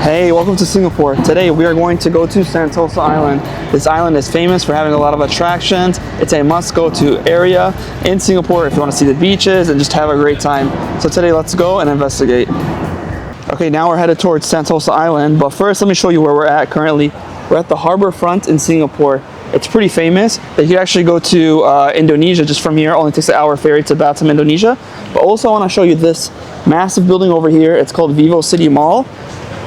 Hey, welcome to Singapore. Today we are going to go to Sentosa Island. This island is famous for having a lot of attractions. It's a must-go-to area in Singapore if you want to see the beaches and just have a great time. So today let's go and investigate. Okay, now we're headed towards Sentosa Island, but first let me show you where we're at currently. We're at the harbor front in Singapore. It's pretty famous. You can actually go to Indonesia just from here. It only takes an hour ferry to Batam, Indonesia. But also I want to show you this massive building over here. It's called Vivo City Mall.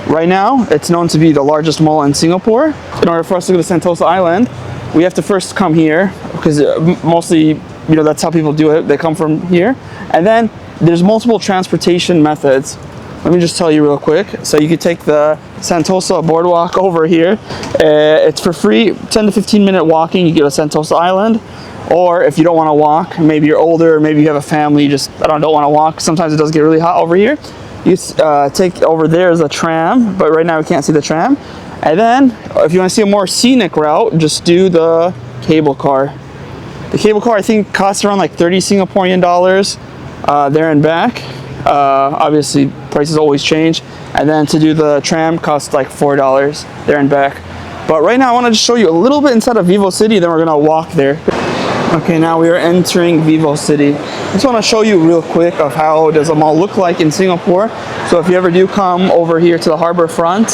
Right now, it's known to be the largest mall in Singapore. In order for us to go to Sentosa Island, we have to first come here because mostly, that's how people do it. They come from here. And then there's multiple transportation methods. Let me just tell you real quick. So you could take the Sentosa boardwalk over here. It's for free, 10 to 15 minute walking. You get to Sentosa Island. Or if you don't want to walk, maybe you're older, maybe you have a family, you just don't want to walk. Sometimes it does get really hot over here. You take over there is a tram, but right now we can't see the tram. And then if you want to see a more scenic route, just do the cable car. The cable car I think costs around like 30 Singaporean dollars there and back. Obviously prices always change. And then to do the tram costs like $4 there and back. But right now I want to just show you a little bit inside of Vivo City, then we're going to walk there. Okay, now we are entering Vivo City. I just want to show you real quick of how does a mall look like in Singapore. So if you ever do come over here to the harbor front,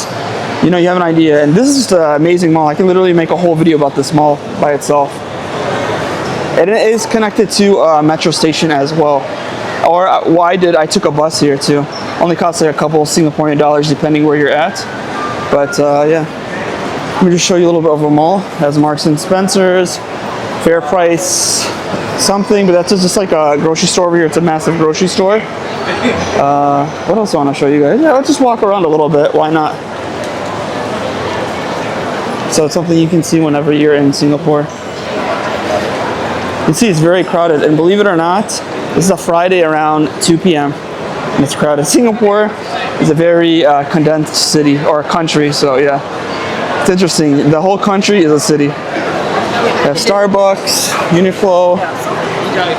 you have an idea. And this is just an amazing mall. I can literally make a whole video about this mall by itself. And it is connected to a metro station as well. Or I took a bus here too. Only costs like a couple Singaporean dollars depending where you're at. But yeah, let me just show you a little bit of a mall. It has Marks and Spencer's, Fair Price something, but that's just like a grocery store over here. It's a massive grocery store. What else do I want to show you guys? Yeah, let's just walk around a little bit. Why not? So it's something you can see whenever you're in Singapore. You can see it's very crowded, and believe it or not, this is a Friday around 2 p.m. and it's crowded. Singapore is a very condensed city or country, so yeah, it's interesting. The whole country is a city. We have Starbucks, Uniqlo,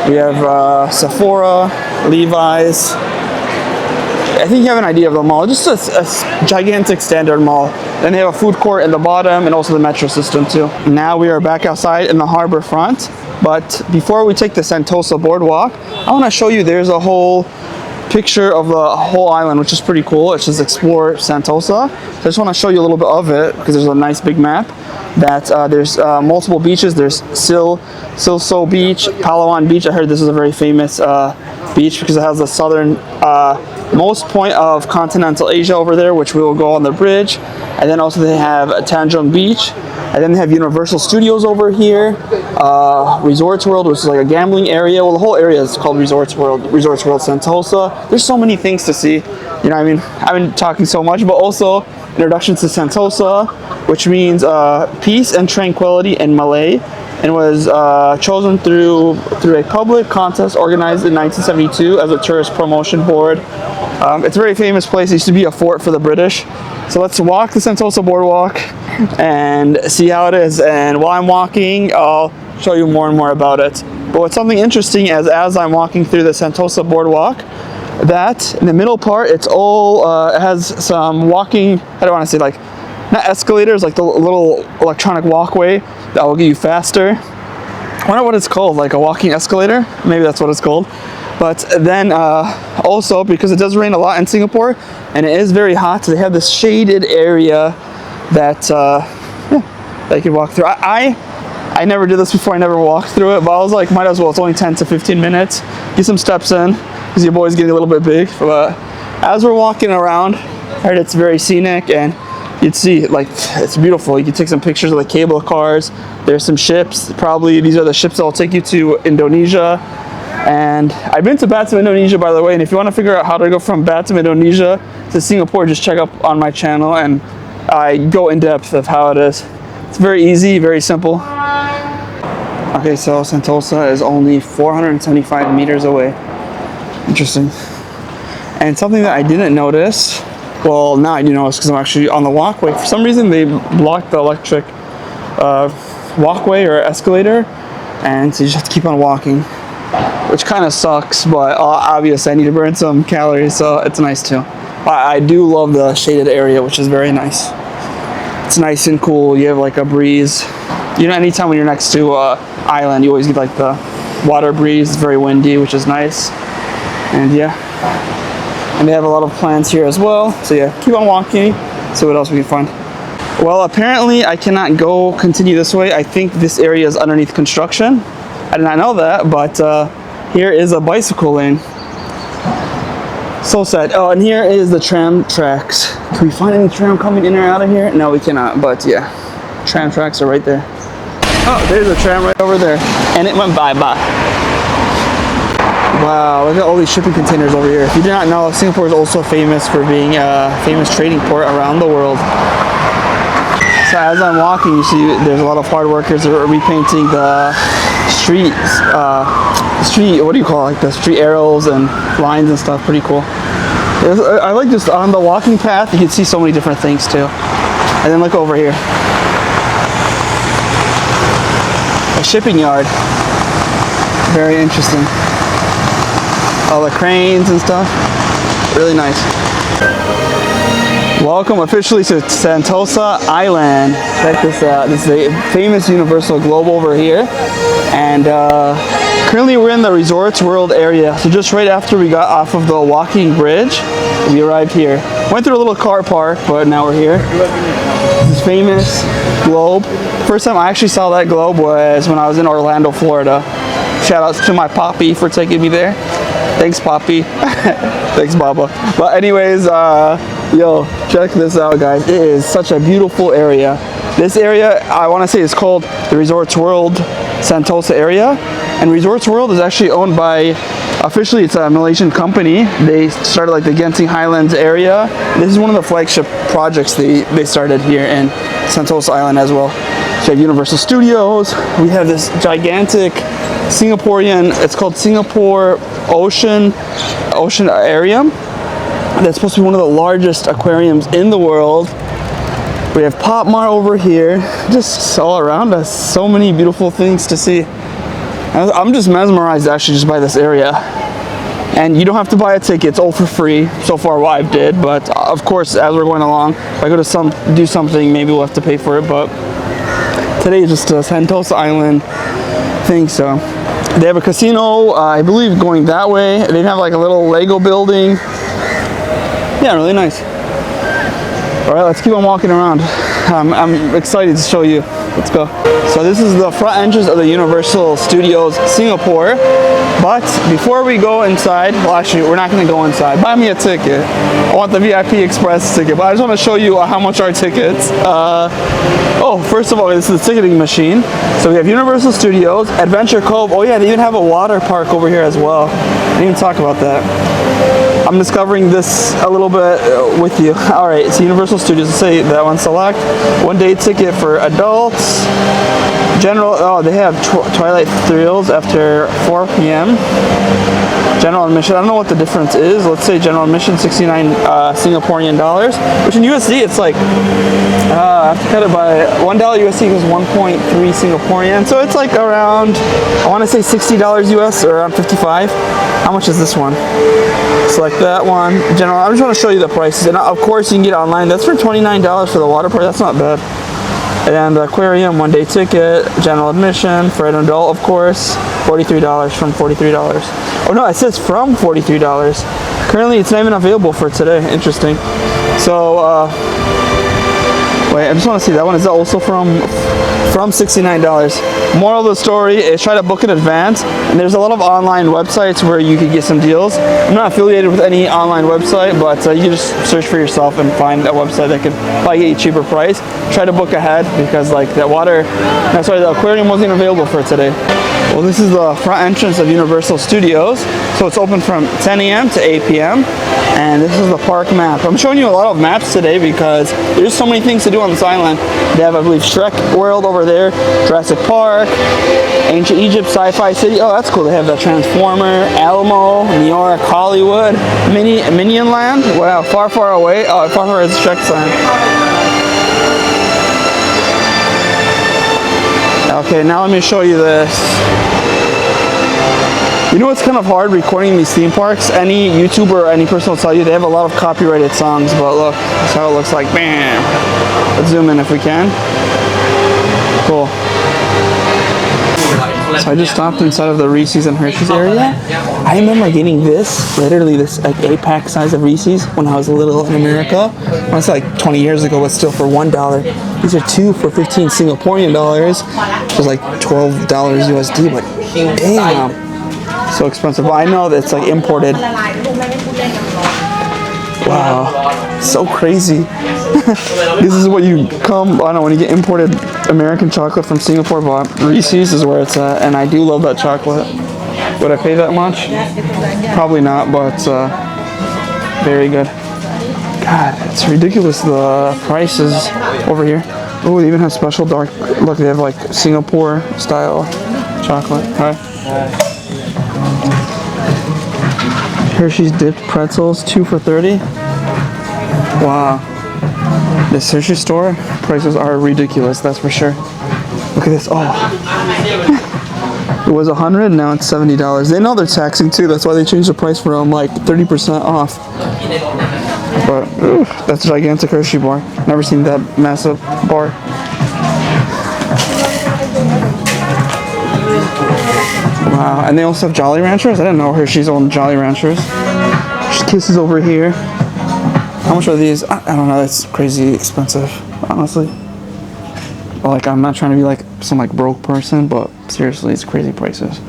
we have Sephora, Levi's. I think you have an idea of the mall. Just a gigantic standard mall. Then they have a food court in the bottom and also the metro system too. Now we are back outside in the harbor front. But before we take the Sentosa boardwalk, I want to show you there's a whole picture of the whole island, which is pretty cool. It's just Explore Sentosa. So I just want to show you a little bit of it because there's a nice big map. That there's multiple beaches. There's Siloso Beach, Palawan Beach. I heard this is a very famous beach because it has the southern most point of continental Asia over there, which we will go on the bridge. And then also they have Tanjung Beach. And then they have Universal Studios over here, Resorts World, which is like a gambling area. Well, the whole area is called Resorts World Sentosa. There's so many things to see. I've been talking so much, but also introduction to Sentosa, which means peace and tranquility in Malay, and was chosen through a public contest organized in 1972 as a tourist promotion board. It's a very famous place. It used to be a fort for the British. So let's walk the Sentosa boardwalk and see how it is. And while I'm walking, I'll show you more and more about it. But what's something interesting as I'm walking through the Sentosa boardwalk, that in the middle part, it's all, it has some walking, I don't want to say like, not escalators, like the little electronic walkway that will get you faster. I wonder what it's called, like a walking escalator? Maybe that's what it's called. But then also, because it does rain a lot in Singapore, and it is very hot, they have this shaded area that that you can walk through. I never did this before, I never walked through it, but I was like, might as well, it's only 10 to 15 minutes. Get some steps in, because your boy's getting a little bit big. But as we're walking around, I heard it's very scenic, and you'd see, like, it's beautiful. You can take some pictures of the cable cars. There's some ships. Probably these are the ships that will take you to Indonesia. And I've been to Batam, Indonesia, by the way. And if you want to figure out how to go from Batam, Indonesia to Singapore, just check up on my channel. And I go in depth of how it is. It's very easy, very simple. Okay, so Sentosa is only 475 meters away. Interesting. And something that I didn't notice, well, now I do notice because I'm actually on the walkway. For some reason, they blocked the electric walkway or escalator, and so you just have to keep on walking, which kind of sucks, but obviously I need to burn some calories, so it's nice too. I do love the shaded area, which is very nice. It's nice and cool. You have like a breeze. You know, anytime when you're next to island, you always get like the water breeze. It's very windy, which is nice. And yeah, and they have a lot of plants here as well. So yeah, keep on walking, see what else we can find. Well, apparently I cannot continue this way. I think this area is underneath construction. I did not know that, but here is a bicycle lane. So sad. Oh, and here is the tram tracks. Can we find any tram coming in or out of here? No, we cannot, but yeah, tram tracks are right there. Oh, there's a tram right over there, and it went bye-bye. Wow, look at all these shipping containers over here. If you do not know, Singapore is also famous for being a famous trading port around the world. So as I'm walking, you see there's a lot of hard workers that are repainting the street, what do you call it? Like the street arrows and lines and stuff. Pretty cool. I like just on the walking path, you can see so many different things too. And then look over here. A shipping yard. Very interesting. All the cranes and stuff. Really nice. Welcome officially to Sentosa Island. Check this out. This is a famous Universal Globe over here. And currently we're in the Resorts World area. So just right after we got off of the walking bridge, we arrived here. Went through a little car park, but now we're here. This famous globe. First time I actually saw that globe was when I was in Orlando, Florida. Shout outs to my Poppy for taking me there. Thanks, Poppy. Thanks, Baba. But anyways, yo, check this out, guys. It is such a beautiful area. This area, I want to say, is called the Resorts World Sentosa area. And Resorts World is actually owned by, officially it's a Malaysian company. They started like the Genting Highlands area. This is one of the flagship projects they started here in Sentosa Island as well. So you have Universal Studios. We have this gigantic Singaporean, it's called Singapore Ocean Aquarium. That's supposed to be one of the largest aquariums in the world. We have Pop Mart over here, just all around us. So many beautiful things to see. I'm just mesmerized actually just by this area. And you don't have to buy a ticket, it's all for free. So far what I did, but of course as we're going along, if I go to do something, maybe we'll have to pay for it. But today is just a Sentosa Island thing, so. They have a casino, I believe, going that way. They have like a little Lego building. Yeah, really nice. All right, let's keep on walking around. I'm excited to show you. Let's go. So this is the front entrance of the Universal Studios Singapore. But before we go inside, well actually we're not going to go inside. Buy me a ticket. I want the VIP Express ticket, but I just want to show you how much our tickets. Oh, first of all, this is the ticketing machine. So we have Universal Studios, Adventure Cove. Oh yeah, they even have a water park over here as well. I didn't even talk about that. I'm discovering this a little bit with you. All right, it's Universal Studios. Let's say that one select. 1 day ticket for adults. General, oh, they have Twilight Thrills after 4 p.m. General admission, I don't know what the difference is. Let's say general admission, 69 Singaporean dollars, which in USD it's like, I have to cut it by $1 USD equals 1.3 Singaporean. So it's like around, I want to say $60 US or around 55. How much is this one? Select that one. General, I just want to show you the prices. And of course you can get it online. That's for $29 for the water park. That's not bad. And the aquarium, 1 day ticket, general admission for an adult, of course, $43 from $43. Oh no, it says from $43. Currently, it's not even available for today. Interesting. So, wait, I just want to see that one. Is that also from $69? Moral of the story is try to book in advance. And there's a lot of online websites where you can get some deals. I'm not affiliated with any online website, but you can just search for yourself and find a website that can probably get you a cheaper price. Try to book ahead because like the aquarium wasn't available for today. Well, this is the front entrance of Universal Studios. So it's open from 10 a.m. to 8 p.m. And this is the park map. I'm showing you a lot of maps today because there's so many things to do on this island. They have, I believe, Shrek World over there, Jurassic Park, Ancient Egypt, Sci-Fi City. Oh, that's cool. They have the Transformer, Elmo, New York, Hollywood, Minion Land. Wow, far, far away. Oh, far, far is Shrek's Land. Okay, now let me show you this. You know what's kind of hard recording these theme parks? Any YouTuber or any person will tell you they have a lot of copyrighted songs, but look, that's how it looks like. Bam! Let's zoom in if we can. Cool. So I just stopped inside of the Reese's and Hershey's area. I remember getting this, literally this like 8-pack size of Reese's when I was little in America. I was like 20 years ago, but still for $1. These are 2 for 15 Singaporean dollars. It was like $12 USD, but damn, so expensive. But I know that it's like imported. Wow, so crazy. This is what you come, I don't know, when you get imported American chocolate from Singapore, but Reese's is where it's at, and I do love that chocolate. Would I pay that much? Probably not, but very good. God, it's ridiculous the prices over here. Oh, they even have special dark, look, they have like Singapore style chocolate. Hi. Hershey's dipped pretzels, 2 for $30. Wow. This Hershey store prices are ridiculous, that's for sure. Look at this. Oh. It was $100, now it's $70. They know they're taxing too, that's why they changed the price for them like 30% off. But ooh, that's a gigantic Hershey bar. Never seen that massive bar. Wow, and they also have Jolly Ranchers. I didn't know Hershey's owned Jolly Ranchers. Just Kisses over here. How much are these? I don't know. It's crazy expensive, honestly. Like, I'm not trying to be like some like broke person, but seriously, it's crazy prices.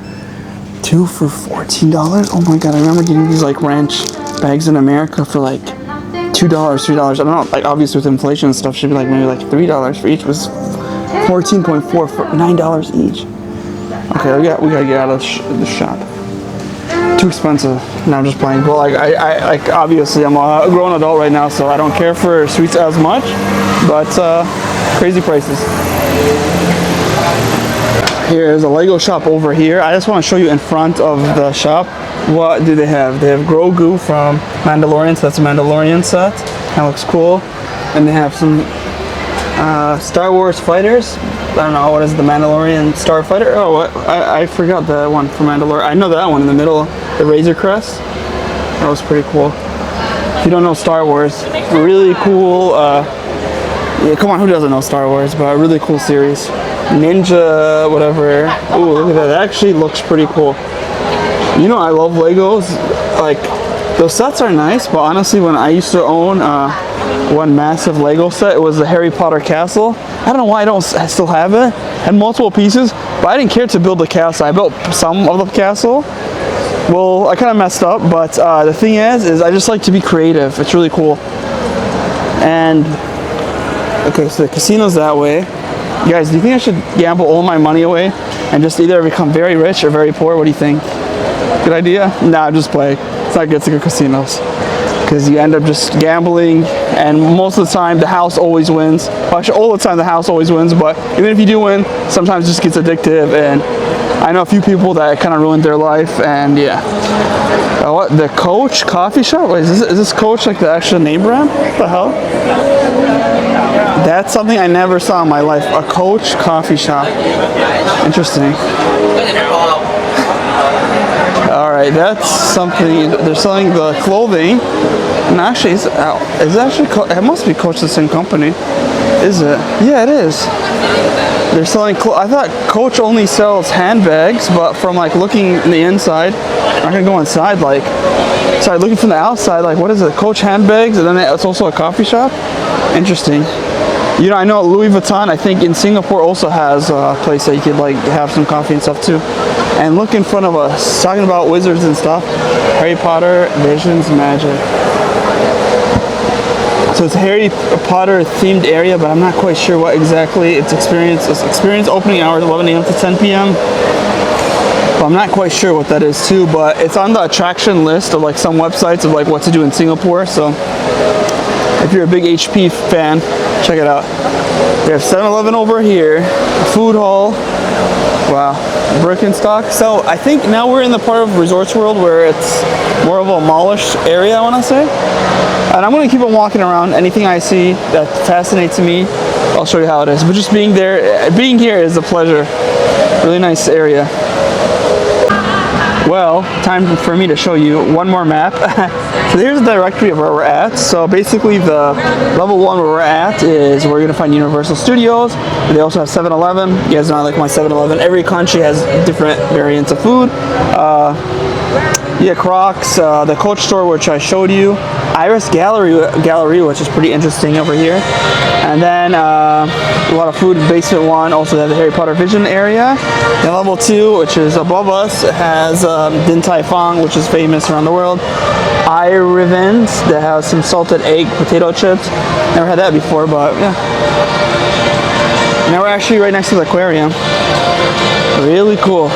2 for $14. Oh my god! I remember getting these like ranch bags in America for like $2, $3. I don't know. Like, obviously with inflation and stuff, should be like maybe like $3 for each. It was 14.4 for $9 each. Okay, we gotta get out of the shop. Too expensive. No, I'm just playing. But like, obviously I'm a grown adult right now, so I don't care for sweets as much. But crazy prices. Here's a Lego shop over here. I just want to show you in front of the shop. What do they have? They have Grogu from Mandalorian. So that's a Mandalorian set. That looks cool. And they have some Star Wars fighters. I don't know, what is the Mandalorian Starfighter? Oh, I forgot that one from Mandalorian. I know that one in the middle, the Razor Crest. That was pretty cool. If you don't know Star Wars, really cool. Yeah, come on, who doesn't know Star Wars? But a really cool series. Ninja, whatever. Ooh, look at that. That actually looks pretty cool. You know, I love Legos. Like, those sets are nice, but honestly, when I used to own one massive Lego set, it was the Harry Potter castle. I don't know why I still have it. Had multiple pieces, but I didn't care to build the castle. I built some of the castle. Well, I kind of messed up, but the thing is I just like to be creative. It's really cool. And okay, so the casino's that way. You guys, do you think I should gamble all my money away and just either become very rich or very poor? What do you think? Good idea? Nah, I'm just playing. It's not good to go to casinos, because you end up just gambling, and most of the time the house always wins. Well, actually, all the time the house always wins, but even if you do win, sometimes it just gets addictive, and I know a few people that kind of ruined their life, and yeah. What? The Coach coffee shop? Wait, is this Coach like the actual name brand? What the hell? That's something I never saw in my life. A Coach coffee shop. Interesting. Alright, that's something. They're selling the clothing. And actually, it must be Coach, the same company. Is it? Yeah, it is. They're selling I thought Coach only sells handbags, but from like looking in the inside, I'm gonna go inside, like, sorry, looking from the outside, like, what is it? Coach handbags, and then it's also a coffee shop? Interesting. You know, I know Louis Vuitton, I think in Singapore also has a place that you could like have some coffee and stuff too. And look in front of us, talking about wizards and stuff. Harry Potter, Visions, Magic. So it's a Harry Potter themed area, but I'm not quite sure what exactly its experience is. Experience opening hours 11 a.m. to 10 p.m. But I'm not quite sure what that is too, but it's on the attraction list of like some websites of like what to do in Singapore. So if you're a big HP fan, check it out. We have 7-Eleven over here, a food hall. Wow, Birkenstock. So I think now we're in the part of Resorts World where it's more of a mallish area, I want to say. And I'm going to keep on walking around. Anything I see that fascinates me, I'll show you how it is. But just being here is a pleasure. Really nice area. Well, time for me to show you one more map. So here's the directory of where we're at. So basically the level 1 where we're at is where you're going to find Universal Studios. They also have 7-Eleven. You guys know I like my 7-Eleven. Every country has different variants of food. Yeah, Crocs, the Coach store, which I showed you. Iris Gallery, which is pretty interesting over here. And then a lot of food. Basement 1 also has the Harry Potter Vision area. And level 2, which is above us, has Din Tai Fung, which is famous around the world. Irivens, that has some salted egg potato chips. Never had that before, but yeah. Now we're actually right next to the aquarium. Really cool.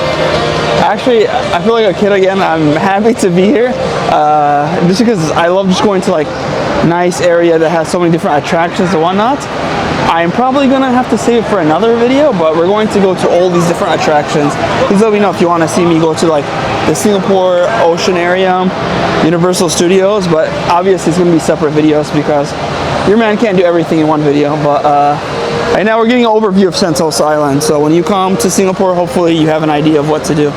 Actually, I feel like a kid again. I'm happy to be here, just because I love just going to like nice area that has so many different attractions and whatnot. I'm probably gonna have to save it for another video, but we're going to go to all these different attractions. Please let me know if you want to see me go to like the Singapore Ocean area, Universal Studios, but obviously it's gonna be separate videos because your man can't do everything in one video. But right now we're getting an overview of Sentosa Island, so when you come to Singapore, hopefully you have an idea of what to do.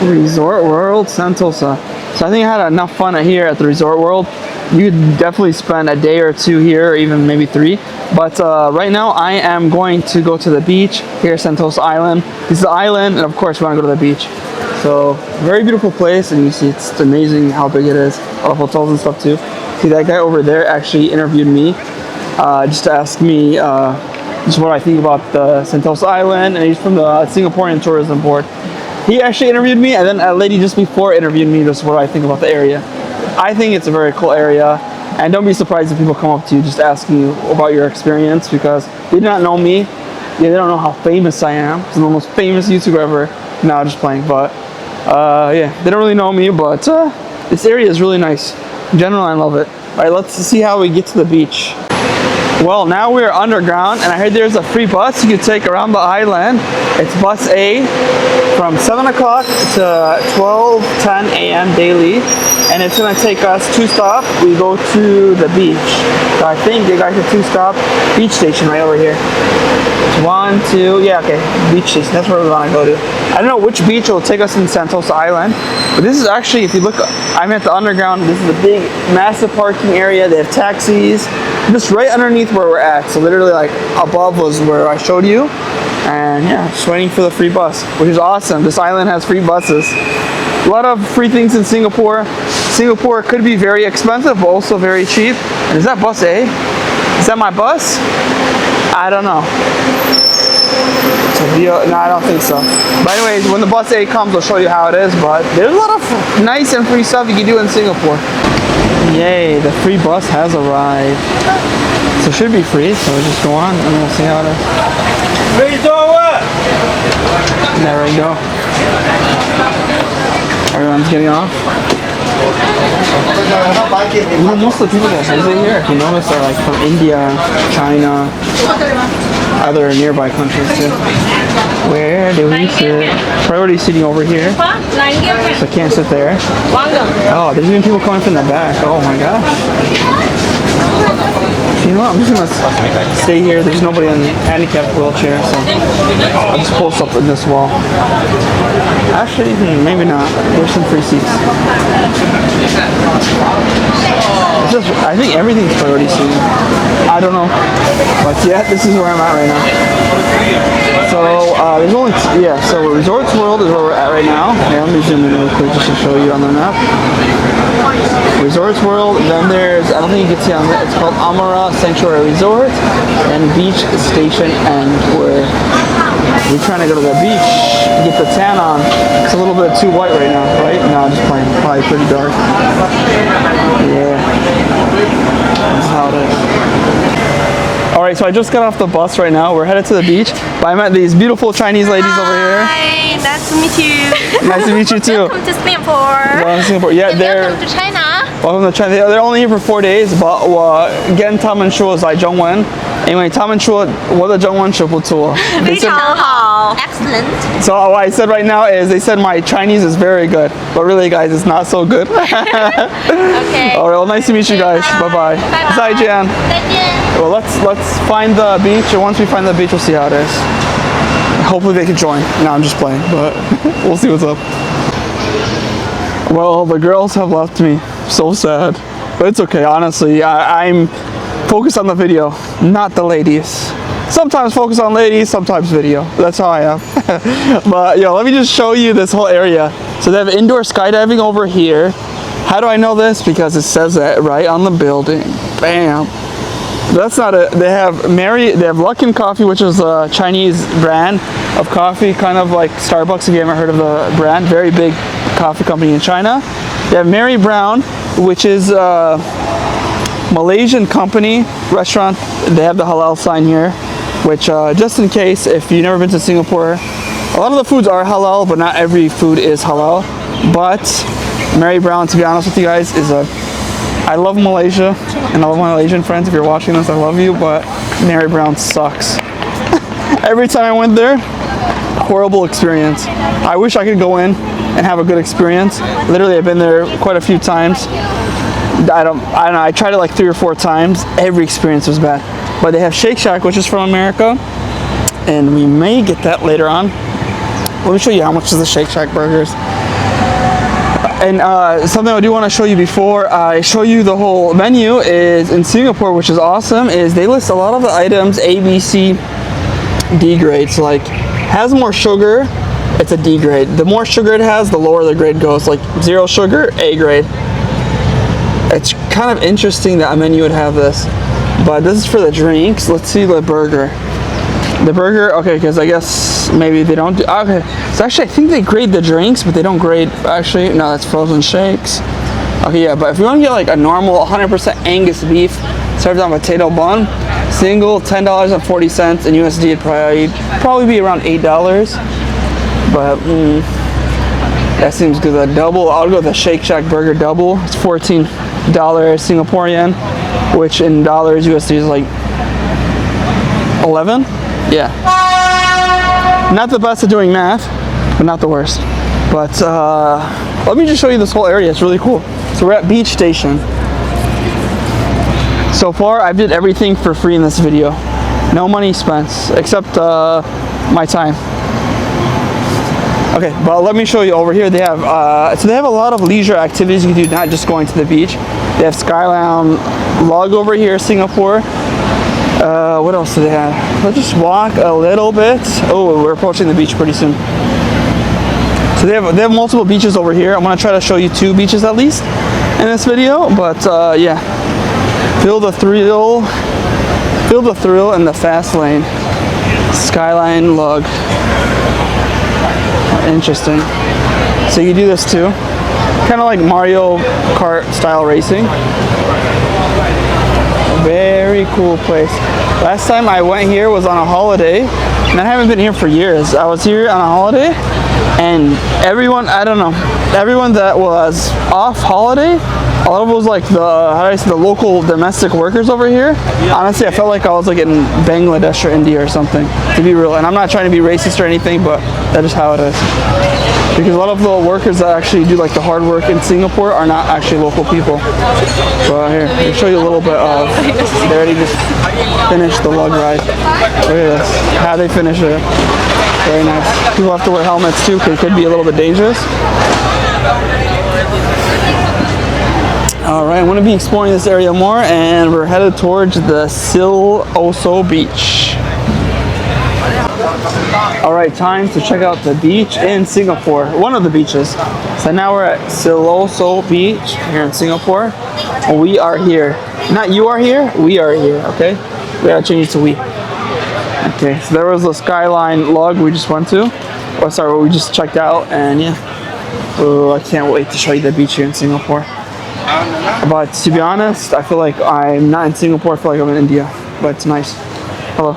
Resort World Sentosa. So I think I had enough fun here at the Resort World. You could definitely spend a day or 2 here, or even maybe 3. But right now I am going to go to the beach here at Sentosa Island. This is the island, and of course we want to go to the beach. So very beautiful place, and you see it's amazing how big it is. A lot of hotels and stuff too. See, that guy over there actually interviewed me just to ask me just what I think about the Sentosa Island, and he's from the Singaporean Tourism Board. He actually interviewed me, and then a lady just before interviewed me just what I think about the area. I think it's a very cool area, and don't be surprised if people come up to you just asking you about your experience, because they do not know me. Yeah, they don't know how famous I am. I'm the most famous YouTuber ever. No, just playing, but yeah, they don't really know me, but this area is really nice. In general, I love it. All right, let's see how we get to the beach. Well, now we're underground, and I heard there's a free bus you can take around the island. It's bus A from 7 o'clock to 12:10 a.m. daily, and it's gonna take us 2 stops. We go to the beach. So I think they got a 2-stop beach station right over here. It's 1, 2, yeah, okay, beach station. That's where we wanna go to. I don't know which beach will take us in Sentosa Island, but this is actually, if you look, I'm at the underground. This is a big, massive parking area. They have taxis just right underneath where we're at. So literally like above was where I showed you. And yeah, just waiting for the free bus, which is awesome. This island has free buses. A lot of free things in Singapore. Singapore could be very expensive, but also very cheap. And is that bus A? Is that my bus? I don't know. No, I don't think so. But anyways, when the bus A comes, I'll show you how it is. But there's a lot of nice and free stuff you can do in Singapore. Yay, the free bus has arrived. So it should be free, so we'll just go on and we'll see how it is. There we go. Everyone's getting off. You know, most of the people that visit here, if you notice, are like from India, China, other nearby countries too. Where do we sit? Priority seating over here, so I can't sit there. Oh, there's even people coming from the back. Oh my gosh. You know what, I'm just gonna stay here. There's nobody in the handicapped wheelchair, so I'll just post up in this wall. Actually, maybe not. There's some free seats. It's just, I think everything's priority seating. I don't know, but yeah, this is where I'm at right now. So there's only so Resorts World is where we're at right now. Yeah, let me zoom in real quick just to show you on the map. Resorts World, then there's, I don't think you can see on that, it's called Amara Sanctuary Resort and Beach Station, and we're trying to go to the beach, get the tan on. It's a little bit too white right now, right? No, I'm just playing, probably pretty dark. Yeah, that's how it is. Alright, so I just got off the bus right now. We're headed to the beach, but I met these beautiful Chinese ladies over here. Hi, nice to meet you. Nice to meet you too. Welcome to Singapore. Welcome to Singapore. Yeah, welcome to China. Welcome to China. They're only here for 4 days, but 跟他们说在中文，因为他们说我的中文是不错。非常好。Excellent. So what I said right now is they said my Chinese is very good, but really, guys, it's not so good. Okay. All right. Well, nice to meet you guys. Bye bye. Bye. 再见. Well, let's find the beach, and once we find the beach, we'll see how it is. Hopefully they can join. No, I'm just playing, but we'll see what's up. Well, the girls have left me. So sad. But it's okay, honestly. I'm focused on the video, not the ladies. Sometimes focus on ladies, sometimes video. That's how I am. But yo, let me just show you this whole area. So they have indoor skydiving over here. How do I know this? Because it says that right on the building. Bam. That's not it. They have Luckin Coffee, which is a Chinese brand of coffee, kind of like Starbucks if you haven't heard of the brand. Very big coffee company in China. They have Mary Brown, which is a Malaysian company, restaurant. They have the halal sign here, which just in case, if you've never been to Singapore, a lot of the foods are halal, but not every food is halal. But Mary Brown, to be honest with you guys, is I love Malaysia, and I love my Malaysian friends. If you're watching this, I love you, but Mary Brown sucks. Every time I went there, horrible experience. I wish I could go in and have a good experience. Literally, I've been there quite a few times. I don't know, I tried it like 3 or 4 times. Every experience was bad. But they have Shake Shack, which is from America, and we may get that later on. Let me show you how much is the Shake Shack burgers. And something I do want to show you before I show you the whole menu is in Singapore, which is awesome, is they list a lot of the items A, B, C, D grades. Like, has more sugar, it's a D grade. The more sugar it has, the lower the grade goes. Like 0 sugar, A grade. It's kind of interesting that a menu would have this. But this is for the drinks. Let's see the burger. The burger, okay, because I guess maybe they don't do, okay. So actually, I think they grade the drinks, but they don't grade, actually, no, that's frozen shakes. Okay, yeah, but if you want to get like a normal 100% Angus beef served on a potato bun, single, $10.40 in USD, it'd probably be around $8. But, that seems good. The double, I'll go with the Shake Shack burger double. It's $14 Singaporean, which in dollars USD is like 11. Yeah. Not the best at doing math, but not the worst. But let me just show you this whole area. It's really cool. So we're at Beach Station. So far, I've did everything for free in this video. No money spent, except my time. Okay, but let me show you over here. They have so they have a lot of leisure activities you can do, not just going to the beach. They have Skyline Log over here, Singapore. What else do they have? Let's just walk a little bit. Oh, we're approaching the beach pretty soon. So they have multiple beaches over here. I'm gonna try to show you 2 beaches at least in this video. But yeah, feel the thrill in the fast lane. Skyline Log. Interesting. So you do this too, kind of like Mario Kart style racing. Very cool place. Last time I went here was on a holiday, and I haven't been here for years. I was here on a holiday, and everyone, I don't know, everyone that was off holiday, a lot of it was like the local domestic workers over here. Honestly, I felt like I was like in Bangladesh or India or something, to be real. And I'm not trying to be racist or anything, but that's just how it is. Because a lot of the workers that actually do like the hard work in Singapore are not actually local people. But here, let me show you a little bit of, they already just finished the lug ride. Look at this, how they finish it. Very nice. People have to wear helmets too, because it could be a little bit dangerous. Alright, I'm going to be exploring this area more, and we're headed towards the Siloso beach. Alright, time to check out the beach in Singapore. One of the beaches. So now we're at Siloso Beach here in Singapore. We are here. Not you are here, we are here, okay? We gotta change it to we. Okay, so there was the Skyline Log we just went to. Oh, sorry, we just checked out, and yeah. Oh, I can't wait to show you the beach here in Singapore. But to be honest, I feel like I'm not in Singapore, I feel like I'm in India. But it's nice. Hello.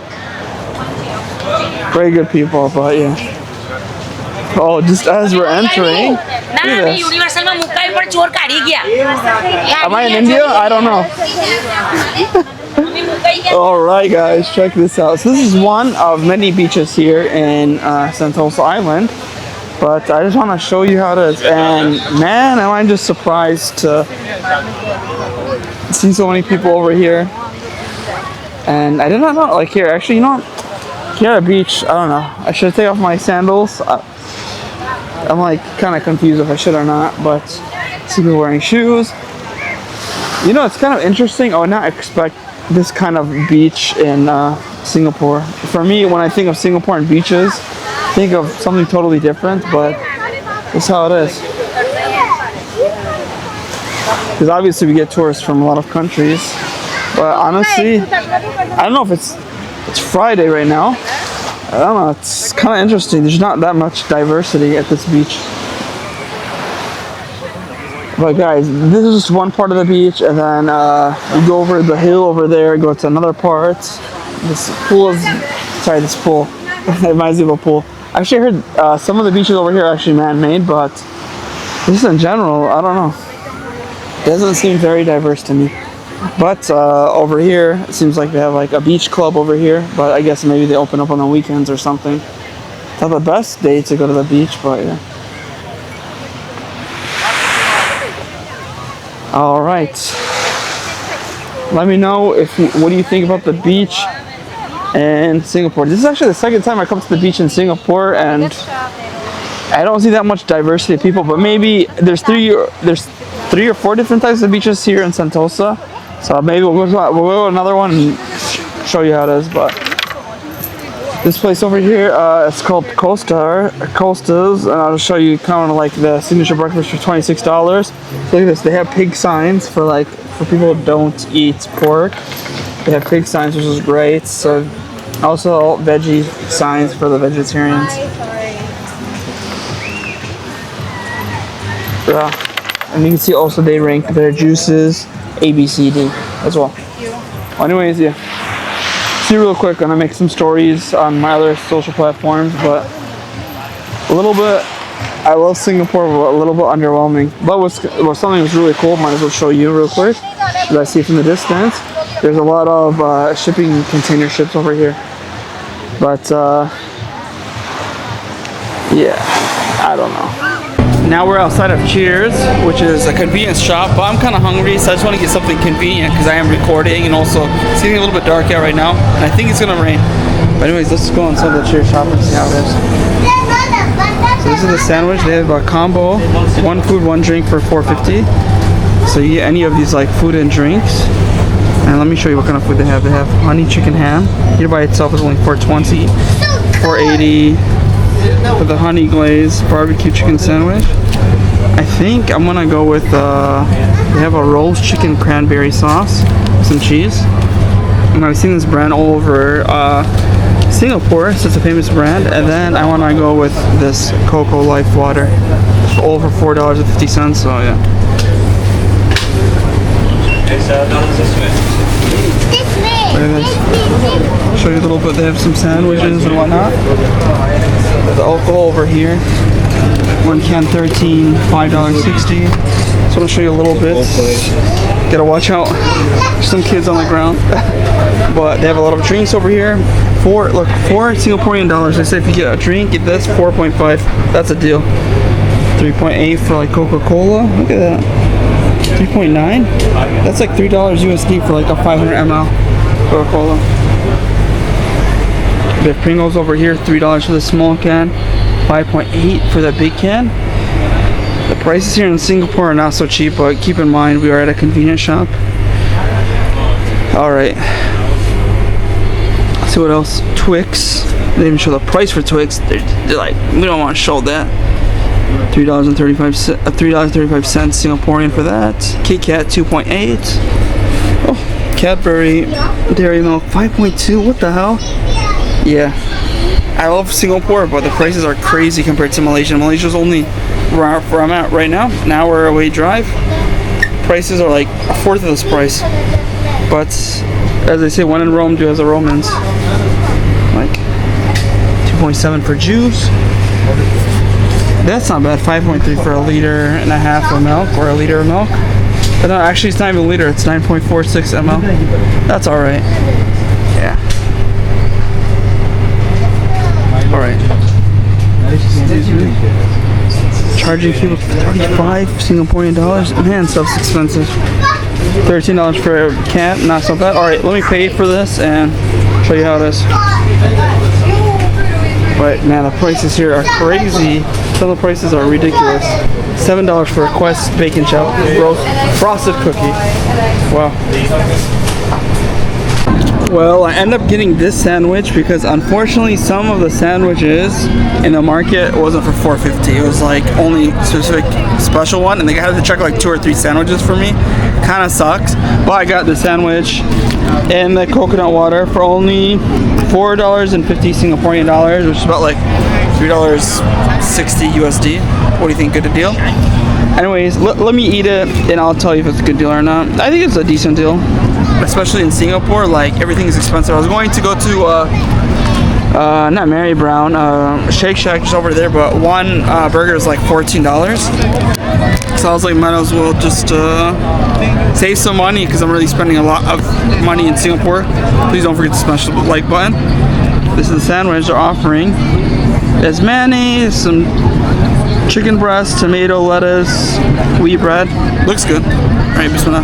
Very good people, but yeah. Oh, just as we're entering, look at this. Am I in India? I don't know. Alright guys, check this out. So this is one of many beaches here in Sentosa Island. But I just want to show you how it is. And man, am I just surprised to see so many people over here. And I did not know, like here, actually, you know what? Here at the beach, I don't know. I should take off my sandals. I'm like kind of confused if I should or not, but see people wearing shoes. You know, it's kind of interesting. I would not expect this kind of beach in Singapore. For me, when I think of Singapore and beaches, I think of something totally different, but that's how it is. Because obviously we get tourists from a lot of countries, but honestly, I don't know if it's Friday right now. I don't know, it's kind of interesting. There's not that much diversity at this beach. But guys, this is just one part of the beach, and then we go over the hill over there, go to another part. This pool is, sorry, this pool, it reminds me of a pool. Actually, I heard some of the beaches over here are actually man-made, but just in general, I don't know. It doesn't seem very diverse to me. But over here, it seems like they have like a beach club over here, but I guess maybe they open up on the weekends or something. It's not the best day to go to the beach, but yeah. All right. Let me know what do you think about the beach in Singapore. This is actually the second time I come to the beach in Singapore, and I don't see that much diversity of people, but maybe there's three or four different types of beaches here in Sentosa. So maybe we'll go to another one and show you how it is. But this place over here, it's called Costa's, and I'll show you kind of like the signature breakfast for $26. Look at this, they have pig signs for people who don't eat pork. They have pig signs, which is great. So also veggie signs for the vegetarians. Yeah, and you can see also they rank their juices A, B, C, D as well. Well, anyways, yeah. See real quick, gonna make some stories on my other social platforms, but a little bit. I love Singapore, but a little bit underwhelming. But something was really cool. Might as well show you real quick. As I see from the distance, there's a lot of shipping container ships over here. But yeah, I don't know. Now we're outside of Cheers, which is a convenience shop, but I'm kind of hungry, so I just want to get something convenient because I am recording, and also it's getting a little bit dark out right now, and I think it's going to rain. But anyways, let's go inside the Cheers shop and see how it is. So this is the sandwich. They have a combo, one food, one drink for $4.50. So you get any of these like food and drinks. And let me show you what kind of food they have. They have honey chicken ham. Here by itself is only $4.20, $4.80. For the honey glaze barbecue chicken sandwich. I think I'm gonna go with they have a roast chicken cranberry sauce, some cheese. And I've seen this brand all over Singapore, so it's a famous brand. And then I wanna go with this Cocoa Life water. It's all for $4.50, so yeah. Look at this. Show you a little bit. They have some sandwiches and whatnot. The alcohol over here. One can 13, $5.60. So I'll show you a little bit. Gotta watch out. There's some kids on the ground. But they have a lot of drinks over here. Four Singaporean dollars. They say if you get a drink, get this 4.5. That's a deal. 3.8 for like Coca-Cola. Look at that. 3.9. That's like $3 USD for like a 500 ml. Coca-Cola. The Pringles over here, $3 for the small can, 5.8 for the big can. The prices here in Singapore are not so cheap, but keep in mind we are at a convenience shop. Alright. Let's see what else. Twix. They didn't even show the price for Twix. They're like, we don't want to show that. $3.35 Singaporean for that. Kit Kat 2.8. Oh. Cadbury Dairy Milk 5.2. What the hell? Yeah, I love Singapore, but the prices are crazy compared to Malaysia. Malaysia's only where I'm at right now, an hour away drive. Prices are like a fourth of this price. But as they say, when in Rome, do as the Romans. Like 2.7 for juice. That's not bad. 5.3 for a liter and a half of milk, or a liter of milk. But no, actually it's not even a liter, it's 9.46 ml. That's alright. Yeah. Alright. Charging people 35 Singaporean dollars. Man, stuff's expensive. $13 for a cat, not so bad. Alright, let me pay for this and show you how it is. But man, the prices here are crazy. Some of the prices are ridiculous. $7 for a Quest bacon chow roast frosted cookie. Wow. Well, I ended up getting this sandwich because unfortunately some of the sandwiches in the market wasn't for $4.50. It was like only specific special one, and they had to check like 2 or 3 sandwiches for me. Kind of sucks, but I got the sandwich and the coconut water for only $4.50 Singaporean dollars, which is about like $3.60 USD. What do you think? Good a deal? Anyways, let me eat it and I'll tell you if it's a good deal or not. I think it's a decent deal, especially in Singapore. Like, everything is expensive. I was going to go to not Mary Brown, Shake Shack just over there, but one burger is like $14. So I was like, might as well just save some money because I'm really spending a lot of money in Singapore. Please don't forget to smash the like button. This is the sandwich they're offering. There's mayonnaise, some chicken breast, tomato, lettuce, wheat bread. Looks good. Alright, bismillah.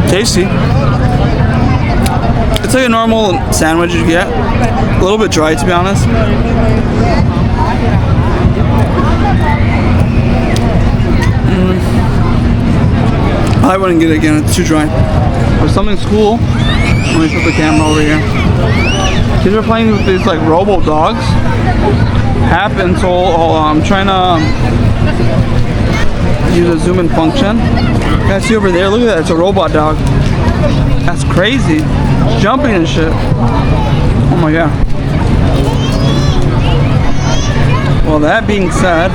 Tasty. It's like a normal sandwich you get. A little bit dry, to be honest. I wouldn't get it again, it's too dry. But something's cool. Let me put the camera over here. Kids are playing with these like robo dogs. Happens, so I'm trying to use a zoom in function. You guys see over there? Look at that, it's a robot dog. That's crazy. It's jumping and shit. Oh my god. Well, that being said,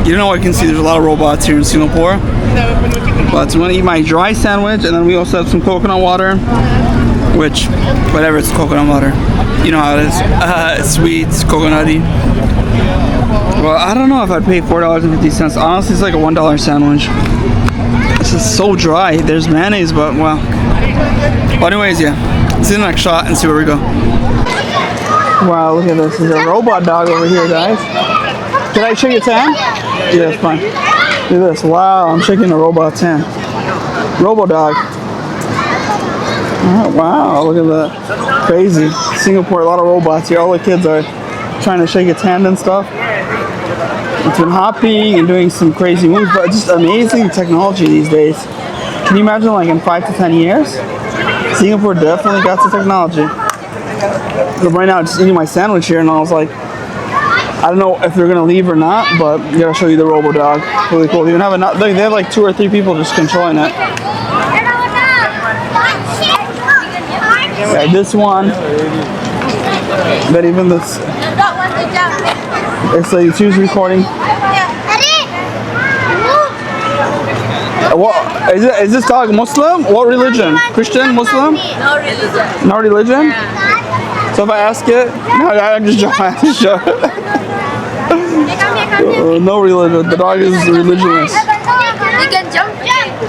you know, I can see there's a lot of robots here in Singapore. But I'm gonna eat my dry sandwich, and then we also have some coconut water, which, whatever, it's coconut water. You know how it is. It's sweet, it's coconutty. Well, I don't know if I'd pay $4.50. Honestly, it's like a $1 sandwich. This is so dry. There's mayonnaise, but well. But anyways, yeah. Let's do the next shot and see where we go. Wow, look at this. There's a robot dog over here, guys. Can I shake its hand? Yeah, it's fine. Look at this. Wow, I'm shaking a robot's hand. Robo dog. Oh, wow, look at that. Crazy. Singapore, a lot of robots here. All the kids are trying to shake its hand and stuff. It's been hopping and doing some crazy moves, but just amazing technology these days. Can you imagine, like, in 5 to 10 years? Singapore definitely got the technology. But right now, I'm just eating my sandwich here, and I was like, I don't know if they're gonna leave or not, but I gotta show you the robo dog. Really cool. They even have they have like 2 or 3 people just controlling it. Yeah, this one. But even this. It's like choose recording. What is this dog Muslim? What religion? Christian? Muslim? No religion. No religion? So if I ask it, no, I'm just joking. No religion. The dog is religionless. You can jump.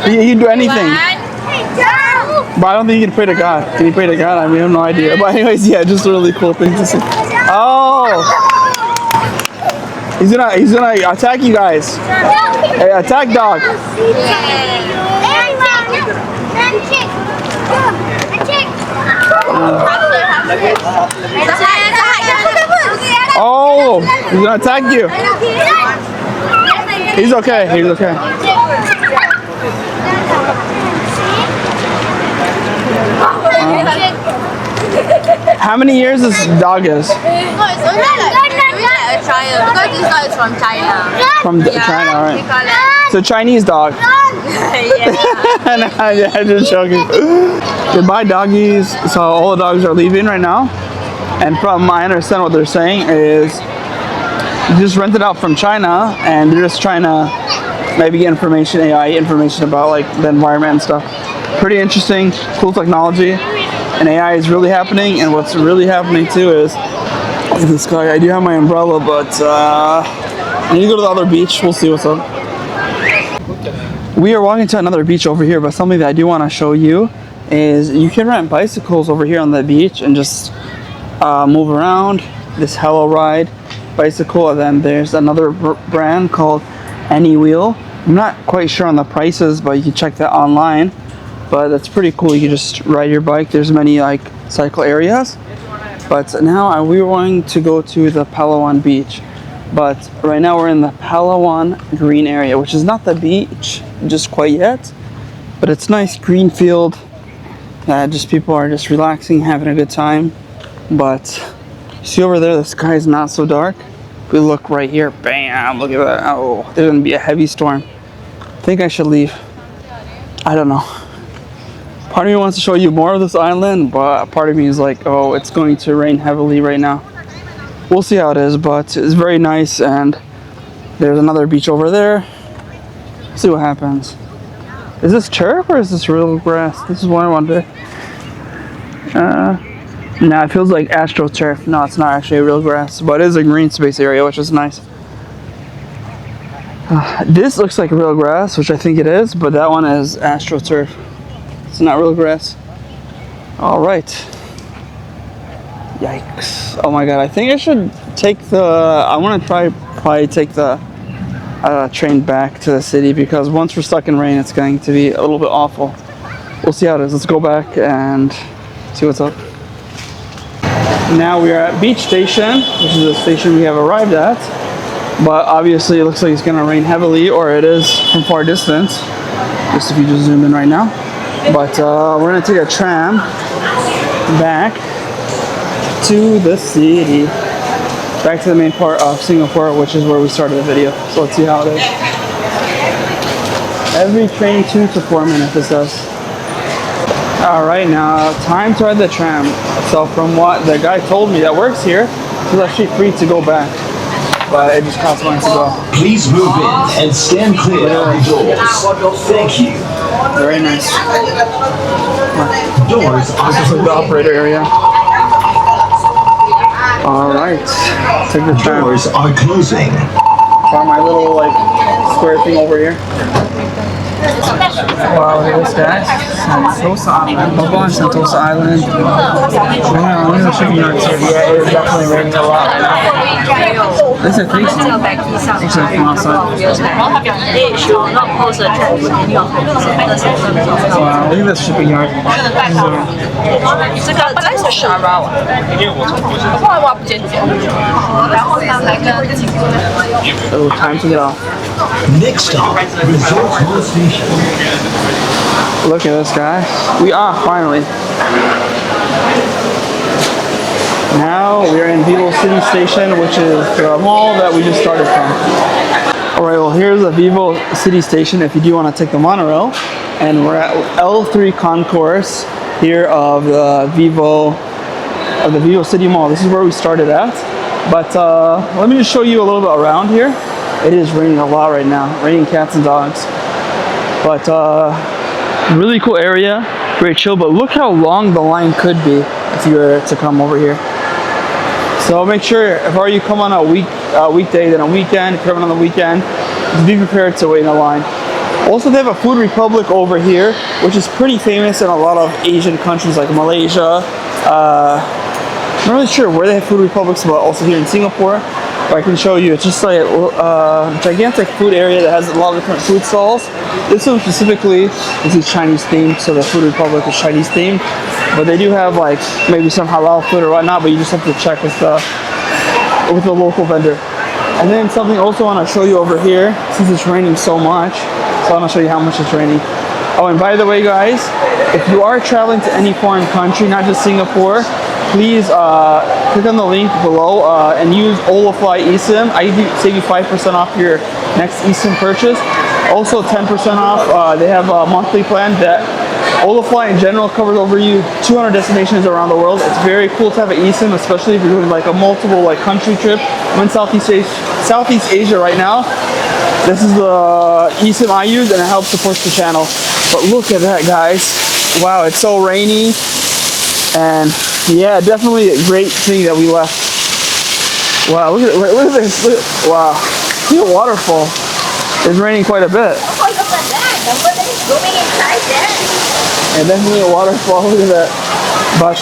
He can do anything. But I don't think he can pray to God. Can he pray to God? I mean, I have no idea. But anyways, yeah, just a really cool thing to see. Oh! He's gonna attack you guys. Hey, attack dog. Oh, he's gonna attack you. He's okay. He's okay. How many years this dog is? No, it's only like a trial because this dog is from China. From China, all right. We call it. It's a Chinese dog. Yeah. Yeah, just joking. Goodbye, doggies. So all the dogs are leaving right now, and from I understand what they're saying is you just rent it out from China, and they're just trying to maybe get information, AI information about like the environment and stuff. Pretty interesting, cool technology, and AI is really happening. And what's really happening too is, look at this guy. I do have my umbrella, but I need to go to the other beach. We'll see what's up. We are walking to another beach over here, but something that I do want to show you is you can rent bicycles over here on the beach and just move around. This Hello Ride bicycle, and then there's another brand called Any Wheel. I'm not quite sure on the prices, but you can check that online. but that's pretty cool. You can just ride your bike. There's many like cycle areas. But now we're going to go to the Palawan beach. But right now we're in the Palawan green area, which is not the beach just quite yet, but it's nice green field. Just people are just relaxing, having a good time. But see over there, the sky is not so dark. If we look right here, bam, look at that. Oh, there's gonna be a heavy storm. I think I should leave. I don't know. Part of me wants to show you more of this island, but part of me is like, oh, it's going to rain heavily right now. We'll see how it is, but it's very nice. And there's another beach over there. See what happens. Is this turf or is this real grass? This is what I wonder. Nah, it feels like astroturf. No, it's not actually real grass, but it is a green space area, which is nice. This looks like real grass, which I think it is, but that one is astroturf. It's not real grass. All right. Yikes. Oh my god, I think I should take I want to probably take the train back to the city, because once we're stuck in rain, it's going to be a little bit awful. We'll see how it is. Let's go back and see what's up. Now we are at Beach Station, which is the station we have arrived at. But obviously it looks like it's going to rain heavily, or it is from far distance. Just if you just zoom in right now. But we're going to take a tram back to the city. Back to the main part of Singapore, which is where we started the video. So let's see how it is. Every train 2 to 4 minutes, it says. Alright, now time to ride the tram. So from what the guy told me that works here, it's actually free to go back. But it just costs money to go. Please move in and stand clear of the doors. Thank you. Very nice. Doors are This is like the operator area. Alright, take the tram. Doors are closing. Found my little like square thing over here. Wow, look at this guy. Sentosa Island. Palawan, Sentosa Island. Wow, look at the shipping yards here. Yeah, it is definitely raining a lot right now. This is crazy. Looks like from outside. Wow, look at this shipping yard. Oh, time to get off. Next stop, Resort World Station. Look at this, guys. We are finally. Now we are in Vivo City Station, which is the mall that we just started from. Alright, well here's the Vivo City Station if you do want to take the monorail. And we're at L3 Concourse here of the Vivo City Mall. This is where we started at. But let me just show you a little bit around here. It is raining a lot right now, raining cats and dogs. But really cool area, very chill. But look how long the line could be if you were to come over here. So make sure, if you come on a weekday, then a weekend, if you're coming on the weekend, just be prepared to wait in a line. Also, they have a Food Republic over here, which is pretty famous in a lot of Asian countries like Malaysia. I'm not really sure where they have Food Republics, but also here in Singapore. But I can show you. It's just like a gigantic food area that has a lot of different food stalls. This one specifically is Chinese themed, so the Food Republic is Chinese themed. But they do have like maybe some halal food or whatnot, but you just have to check with the local vendor. And then something also I want to show you over here, since it's raining so much. So I want to show you how much it's raining. Oh, and by the way, guys, if you are traveling to any foreign country, not just Singapore, please click on the link below and use Olafly eSIM. I can save you 5% off your next eSIM purchase. Also 10% off. They have a monthly plan that Olafly in general covers over you 200 destinations around the world. It's very cool to have an eSIM, especially if you're doing like a multiple country trip. I'm in Southeast Asia right now. This is the eSIM I use, and it helps support the channel. But look at that, guys. Wow, it's so rainy. And yeah, definitely a great thing that we left. Wow, look at this. Wow, see a waterfall. It's raining quite a bit. Oh, look at that. Somebody is swimming inside there. And definitely a waterfall, look at that. But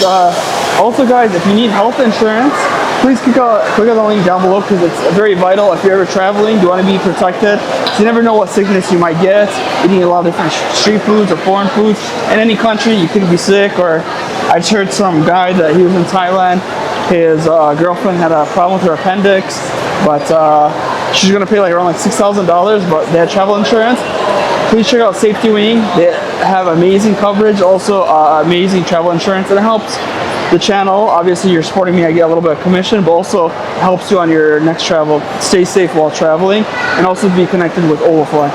also, guys, if you need health insurance, please click on the link down below, because it's very vital if you're ever traveling. You want to be protected since you never know what sickness you might get eating a lot of different street foods or foreign foods. In any country, you could be sick. Or I just heard some guy that he was in Thailand. His girlfriend had a problem with her appendix, but she's gonna pay like around like $6,000, but they had travel insurance. Please check out SafetyWing. They have amazing coverage, also amazing travel insurance, and it helps the channel. Obviously, you're supporting me, I get a little bit of commission, but also helps you on your next travel. Stay safe while traveling, and also be connected with Olafly.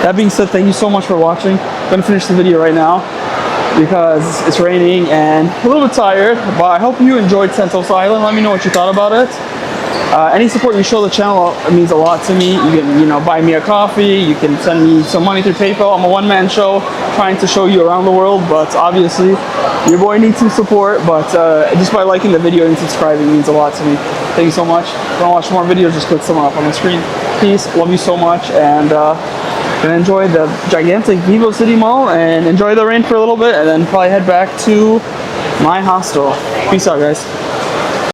That being said, thank you so much for watching. I'm gonna finish the video right now because it's raining and a little bit tired, but I hope you enjoyed Sentosa Island. Let me know what you thought about it. Any support you show the channel, it means a lot to me. You can, buy me a coffee. You can send me some money through PayPal. I'm a one-man show trying to show you around the world, but obviously your boy needs some support. But just by liking the video and subscribing means a lot to me. Thank you so much. If you want to watch more videos, just click someone up on the screen. Peace. Love you so much, and gonna enjoy the gigantic Vivo City Mall and enjoy the rain for a little bit, and then probably head back to my hostel. Peace out, guys.